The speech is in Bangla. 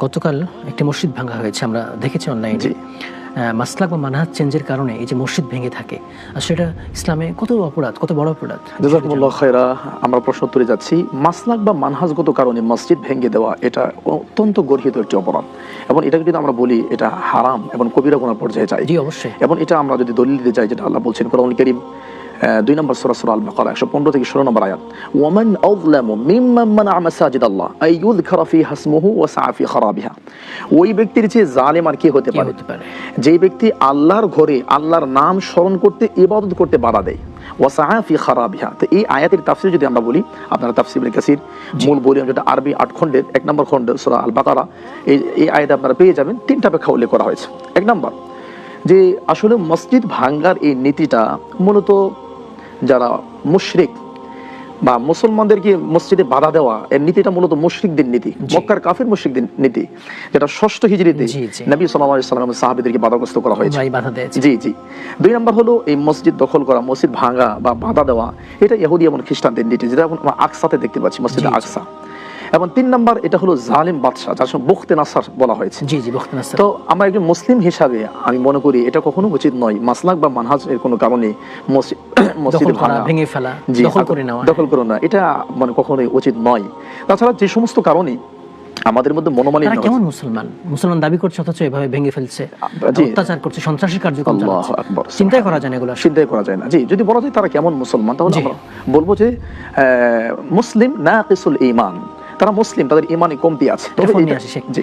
গতকাল একটি মসজিদ ভাঙা হয়েছে, আমরা দেখেছি অনলাইনে। মাসলাক বা মানহাজ চেঞ্জের কারণে এই যে মসজিদ ভেঙে থাকে, আর সেটা ইসলামে কত অপরাধ, কত বড় অপরাধ। জাযাকুমুল্লাহ খায়রা। আমরা প্রশ্ন উত্তরে যাচ্ছি। মাসলাক বা মানহাজগত কারণে মসজিদ ভেঙে দেওয়া এটা অত্যন্ত গর্হিত একটি অপরাধ, এবং এটাকে যদি আমরা বলি এটা হারাম এবং কবিরা গুনাহ পর্যায়ে যায়। জি অবশ্যই। এবং এটা আমরা যদি দলিল দিতে যাই, যেটা আল্লাহ বলছেন কোরআনুল কারীম 2 নম্বর সূরা সূরা আল বাকারা 115 থেকে 16 নম্বর আয়াত, ওয়ামান আযলামু মিম্মান মানাআ মাসাজিদাল্লাহ আই ইউযকারা ফিহা ইসমুহু ওয়া সাআ ফি খারাবিহা। ওই ব্যক্তির চেয়ে জালেম আর কি হতে পারে, যে ব্যক্তি আল্লাহর ঘরে আল্লাহর নাম স্মরণ করতে, ইবাদত করতে বাধা দেয়, ওয়া সাআ ফি খারাবিহা। তো এই আয়াতের তাফসীর যদি আমরা বলি, আপনারা তাফসীর ইবনে কাসির মূল বই যেটা আরবি 8 খণ্ডের 1 নম্বর খণ্ড সূরা আল বাকারা, এই আয়াতে আপনারা পেয়ে যাবেন 3টা ব্যাখ্যা উল্লেখ করা হয়েছে। 1 নম্বর, যে আসলে মসজিদ ভাঙ্গার এই নীতিটা মূলত যারা মুশরিক বা মুসলমানদেরকে মসজিদে বাধা দেওয়া, এর নীতিটা মূলত মুশরিকদের নীতি, মক্কার কাফির মুশরিকদের নীতি, যেটা 6ষ্ঠ হিজরিতে নবী সাল্লাল্লাহু আলাইহি ওয়াসাল্লাম সাহাবীদেরকে বাধাগ্রস্ত করা হয়েছে। জি জি। 2 নম্বর হলো এই মসজিদ দখল করা, মসজিদ ভাঙা বা বাধা দেওয়া, এটা ইহুদি এবং খ্রিস্টানদের নীতি, যেটা আমরা আকসাতে দেখতে পাচ্ছি, মসজিদে আকসা। এবং 3 নম্বর, এটা হলো জালিম বাদশা, যার সঙ্গে বুখতে নাসার বলা হয়েছে। জি জি, বুখতে নাসার। তো আমরা একজন মুসলিম হিসাবে আমি মনে করি এটা কখনো উচিত নয়, মাসলাক বা মানহাজ এর কোনো কারণে মসজিদ ভাঙা, ভেঙে ফেলা, দখল করে নেওয়া, এটা মানে কখনোই উচিত নয়। তাছাড়া যে সমস্ত কারণে আমাদের মধ্যে মনোমালিন্য, কেমন মুসলমান দাবি করছে অথচ এভাবে ভেঙে ফেলছে, অত্যাচার করছে, সন্ত্রাসী কার্যক্রম চালাচ্ছে, আল্লাহু আকবার, চিন্তাই করা যায় না, এগুলো চিন্তাই করা যায় না। জি, যদি বলা যায় তারা কেমন মুসলমান, তাহলে আমরা বলবো যে মুসলিম নাকিসুল ঈমান, তারা মুসলিম, তাদের ঈমানে কমতি আছে। জি।